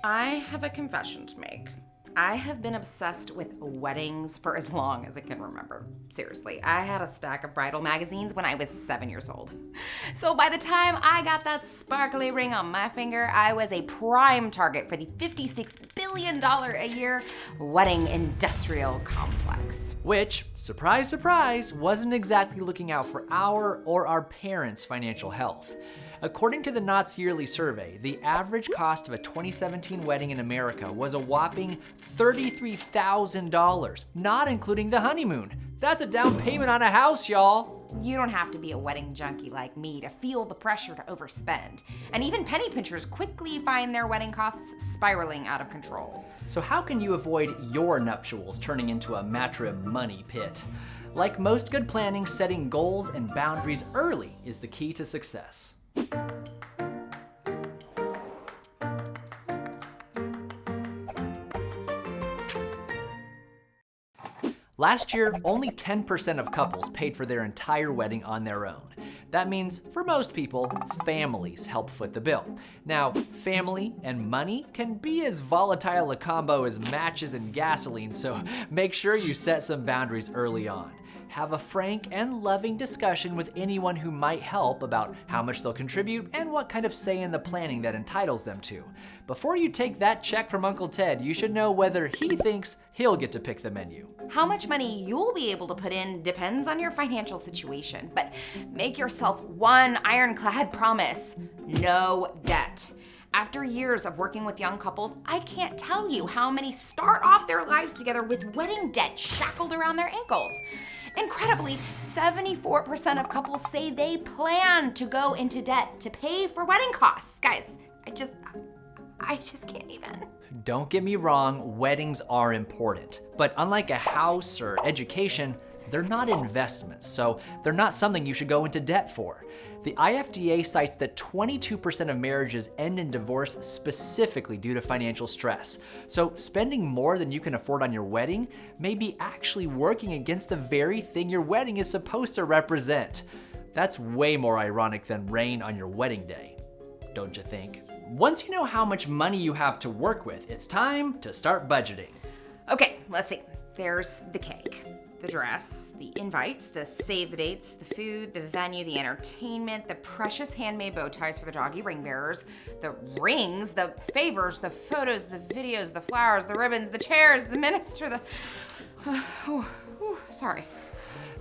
I have a confession to make. I have been obsessed with weddings for as long as I can remember. Seriously, I had a stack of bridal magazines when I was 7 years old. So by the time I got that sparkly ring on my finger, I was a prime target for the $56 billion a year wedding industrial complex. Which, surprise, surprise, wasn't exactly looking out for our or our parents' financial health. According to the Knott's yearly survey, the average cost of a 2017 wedding in America was a whopping $33,000, not including the honeymoon. That's a down payment on a house, y'all. You don't have to be a wedding junkie like me to feel the pressure to overspend. And even penny pinchers quickly find their wedding costs spiraling out of control. So how can you avoid your nuptials turning into a matrimony pit? Like most good planning, setting goals and boundaries early is the key to success. Last year, only 10% of couples paid for their entire wedding on their own. That means, for most people, families help foot the bill. Now, family and money can be as volatile a combo as matches and gasoline, so make sure you set some boundaries early on. Have a frank and loving discussion with anyone who might help about how much they'll contribute and what kind of say in the planning that entitles them to. Before you take that check from Uncle Ted, you should know whether he thinks he'll get to pick the menu. How much money you'll be able to put in depends on your financial situation, but make yourself one ironclad promise: no debt. After years of working with young couples, I can't tell you how many start off their lives together with wedding debt shackled around their ankles. Incredibly, 74% of couples say they plan to go into debt to pay for wedding costs. Guys, I just can't even. Don't get me wrong, weddings are important, but unlike a house or education, they're not investments, so they're not something you should go into debt for. The IFDA cites that 22% of marriages end in divorce specifically due to financial stress. So spending more than you can afford on your wedding may be actually working against the very thing your wedding is supposed to represent. That's way more ironic than rain on your wedding day, don't you think? Once you know how much money you have to work with, it's time to start budgeting. Okay, let's see. There's the cake, the dress, the invites, the save the dates, the food, the venue, the entertainment, the precious handmade bow ties for the doggy ring bearers, the rings, the favors, the photos, the videos, the flowers, the ribbons, the chairs, the minister, sorry.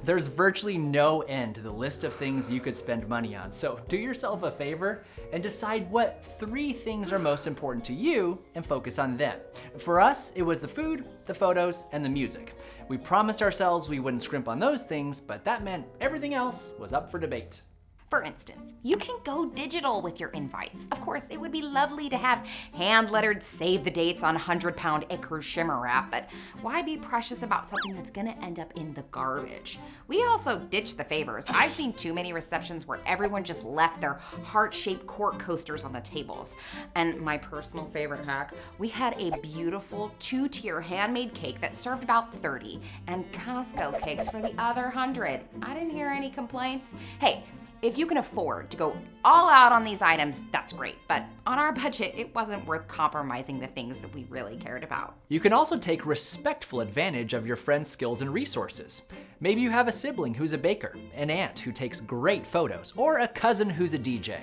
There's virtually no end to the list of things you could spend money on, so do yourself a favor and decide what 3 things are most important to you and focus on them. For us, it was the food, the photos, and the music. We promised ourselves we wouldn't scrimp on those things, but that meant everything else was up for debate. For instance, you can go digital with your invites. Of course, it would be lovely to have hand-lettered save the dates on 100-pound ecru shimmer wrap, but why be precious about something that's gonna end up in the garbage? We also ditched the favors. I've seen too many receptions where everyone just left their heart-shaped cork coasters on the tables. And my personal favorite hack, we had a beautiful 2-tier handmade cake that served about 30 and Costco cakes for the other 100. I didn't hear any complaints. Hey, if you can afford to go all out on these items, that's great. But on our budget, it wasn't worth compromising the things that we really cared about. You can also take respectful advantage of your friend's skills and resources. Maybe you have a sibling who's a baker, an aunt who takes great photos, or a cousin who's a DJ.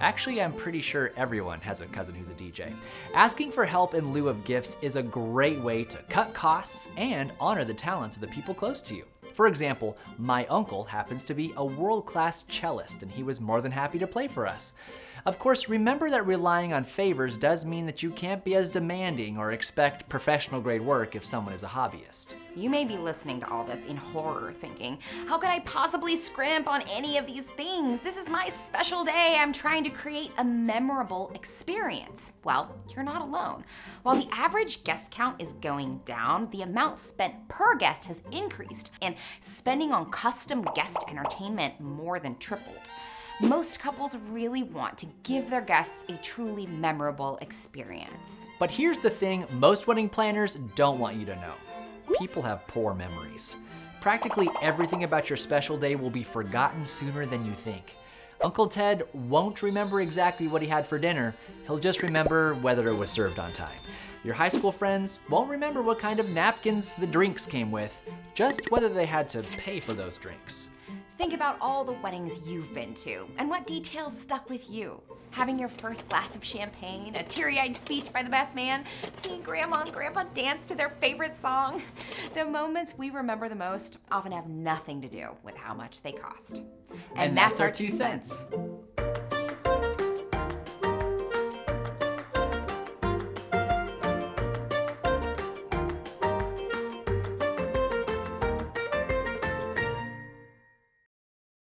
Actually, I'm pretty sure everyone has a cousin who's a DJ. Asking for help in lieu of gifts is a great way to cut costs and honor the talents of the people close to you. For example, my uncle happens to be a world-class cellist, and he was more than happy to play for us. Of course, remember that relying on favors does mean that you can't be as demanding or expect professional-grade work if someone is a hobbyist. You may be listening to all this in horror, thinking, how could I possibly scrimp on any of these things? This is my special day. I'm trying to create a memorable experience. Well, you're not alone. While the average guest count is going down, the amount spent per guest has increased, and spending on custom guest entertainment more than tripled. Most couples really want to give their guests a truly memorable experience. But here's the thing most wedding planners don't want you to know. People have poor memories. Practically everything about your special day will be forgotten sooner than you think. Uncle Ted won't remember exactly what he had for dinner. He'll just remember whether it was served on time. Your high school friends won't remember what kind of napkins the drinks came with, just whether they had to pay for those drinks. Think about all the weddings you've been to and what details stuck with you. Having your first glass of champagne, a teary-eyed speech by the best man, seeing Grandma and Grandpa dance to their favorite song. The moments we remember the most often have nothing to do with how much they cost. And that's our 2 cents.